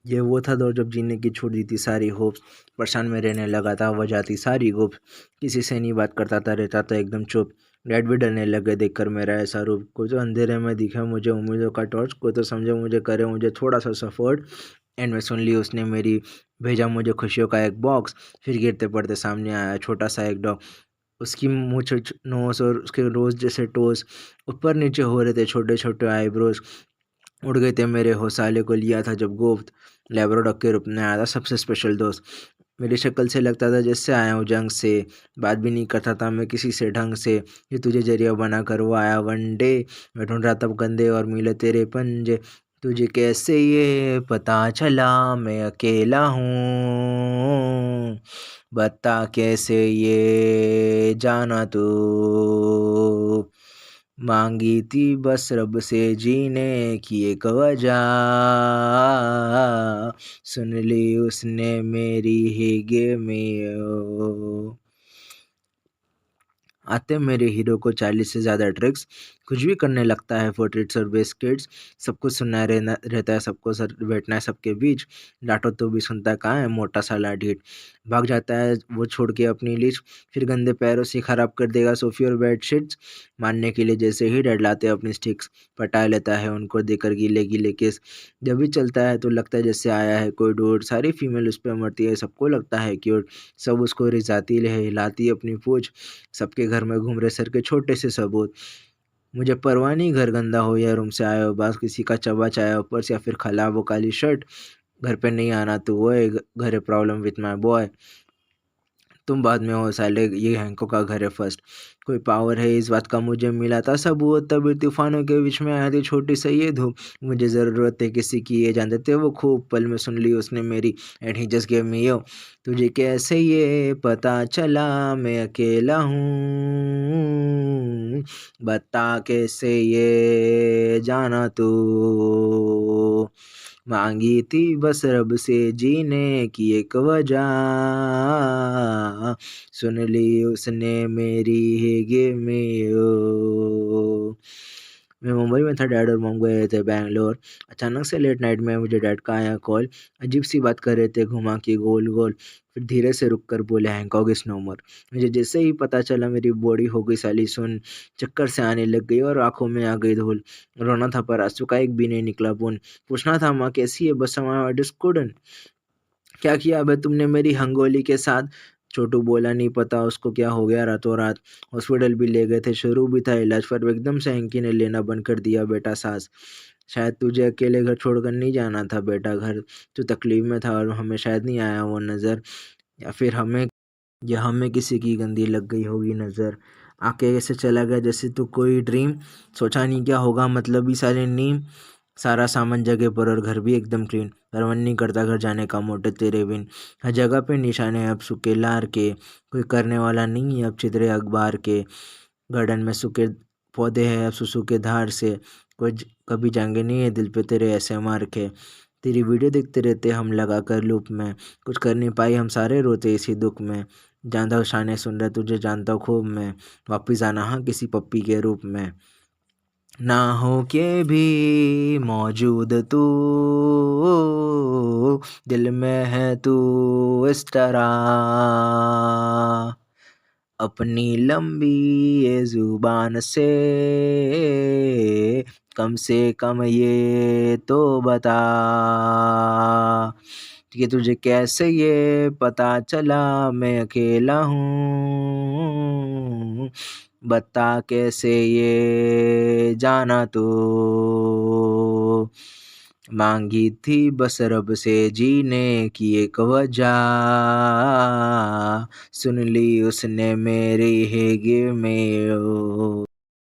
ये वो था दौर जब जीने की छूट दी थी सारी होप्स। परेशान में रहने लगा था वजह थी सारी गुप्त। किसी से नहीं बात करता था, रहता था एकदम चुप। डैड भी डरने लगे देखकर मेरा ऐसा रूप। कोई तो अंधेरे में दिखे मुझे उम्मीदों का टॉर्च, कोई तो समझे मुझे, करे मुझे थोड़ा सा सपोर्ट। एंड में सुन ली उसने मेरी, भेजा मुझे खुशियों का एक बॉक्स। फिर गिरते पड़ते सामने आया छोटा सा एक डॉग। उसकी मूंछ, नोज और उसके रोज जैसे टोस ऊपर नीचे हो रहे थे, छोटे छोटे आईब्रोज उड़ गए थे मेरे। होसाले को लिया था जब गोफ्त, लेब्राडोर के रूप में आया था सबसे स्पेशल दोस्त। मेरी शक्ल से लगता था जैसे आया हूँ जंग से। बात भी नहीं करता था मैं किसी से ढंग से। ये तुझे जरिया बना कर वो आया वन डे। मैं ढूंढ रहा तब गंदे और मिले तेरे पंजे। तुझे कैसे ये पता चला मैं अकेला हूँ, बता कैसे ये जाना तू। मांगी थी बस रब से जीने की एक वजह, सुन ली उसने मेरी ही गे में। आते मेरे हीरो को 40 से ज़्यादा ट्रिक्स, कुछ भी करने लगता है फॉर ट्रिट्स और बिस्किट्स। सब कुछ सुनना रहना रहता है, सबको सर बैठना है सबके बीच। डांटो तो भी सुनता कहाँ है मोटा सा लाठीट। भाग जाता है वो छोड़ के अपनी लीच। फिर गंदे पैरों से खराब कर देगा सोफी और बेडशीट्स। मारने के लिए जैसे ही डर लाते अपनी स्टिक्स, पटा लेता है उनको देकर गीले गीले केस। जब भी चलता है तो लगता है जैसे आया है कोई डोर। सारी फीमेल उस पर मरती है, सबको लगता है क्यूट। सब उसको रिझाती है, हिलाती है अपनी पूछ। सबके घर में घूम रहे सर के छोटे से सबूत। मुझे परवाह नहीं घर गंदा हो या रूम से आया हो, बस किसी का चबा चाया ऊपर से या फिर खला वो काली शर्ट। घर पे नहीं आना तो वो है, घर है प्रॉब्लम विथ माई बॉय। तुम बाद में हो साले, ये हैंको का घर है फर्स्ट। कोई पावर है इस बात का मुझे मिला था सबूत, तभी तूफानों के बीच में आया थी छोटी सी ये धूप। मुझे ज़रूरत है किसी की ये जानते थे वो खूब, पल में सुन ली उसने मेरी and he just gave me yo. तुझे कैसे ये पता चला मैं अकेला हूँ, बता कैसे ये जाना तू। मांगी थी बस रब से जीने की एक वजह, सुन ली उसने मेरी ही गिव मी यू। मैं मुंबई में था, डैड और मॉम गए थे बैंगलोर। अचानक से लेट नाइट में मुझे डैड का आया कॉल। अजीब सी बात कर रहे थे घुमा के गोल गोल। फिर धीरे से रुक कर बोले हैंकॉक इज नो मोर। मुझे जैसे ही पता चला मेरी बॉडी हो गई साली सुन। चक्कर से आने लग गई और आंखों में आ गई धूल। रोना था पर आंसू का एक भी नहीं निकला बूंद। पूछना था माँ कैसी है, बस आई जस्ट कुडंट। क्या किया अबे तुमने मेरी हंगोली के साथ। छोटू बोला नहीं पता उसको क्या हो गया रातों रात। हॉस्पिटल भी ले गए थे, शुरू भी था इलाज, पर एकदम से हैंकी ने लेना बंद कर दिया बेटा सांस। शायद तुझे अकेले घर छोड़कर नहीं जाना था बेटा घर। तू तकलीफ में था और हमें शायद नहीं आया वो नज़र, या फिर हमें, या हमें किसी की गंदी लग गई होगी नज़र। आके ऐसे चला गया जैसे तू कोई ड्रीम। सोचा नहीं क्या होगा मतलब ही सारी नींद। सारा सामान जगह पर और घर भी एकदम क्लीन, पर मन नहीं करता घर जाने का मोटे तेरे बिन। हर जगह पे निशाने अब सूखे लार के, कोई करने वाला नहीं है अब चित्रे अखबार के। गार्डन में सूखे पौधे हैं अब सुसु के धार से, कोई कभी जाएंगे नहीं है दिल पे तेरे ऐसे मार के। तेरी वीडियो देखते रहते हम लगा कर लूप में, कुछ कर नहीं पाई हम सारे रोते इसी दुख में। जानता शाने सुन रहे तुझे जानता खूब मैं, वापिस आना हाँ किसी पप्पी के रूप में। ना हो के भी मौजूद तू, दिल में है तू इस तरह। अपनी लंबी ये जुबान से कम ये तो बता कि तुझे कैसे ये पता चला मैं अकेला हूँ, बता कैसे ये जाना तू। मांगी थी बस रब से जीने की एक वजह, सुन ली उसने मेरी ही गिव मी यू।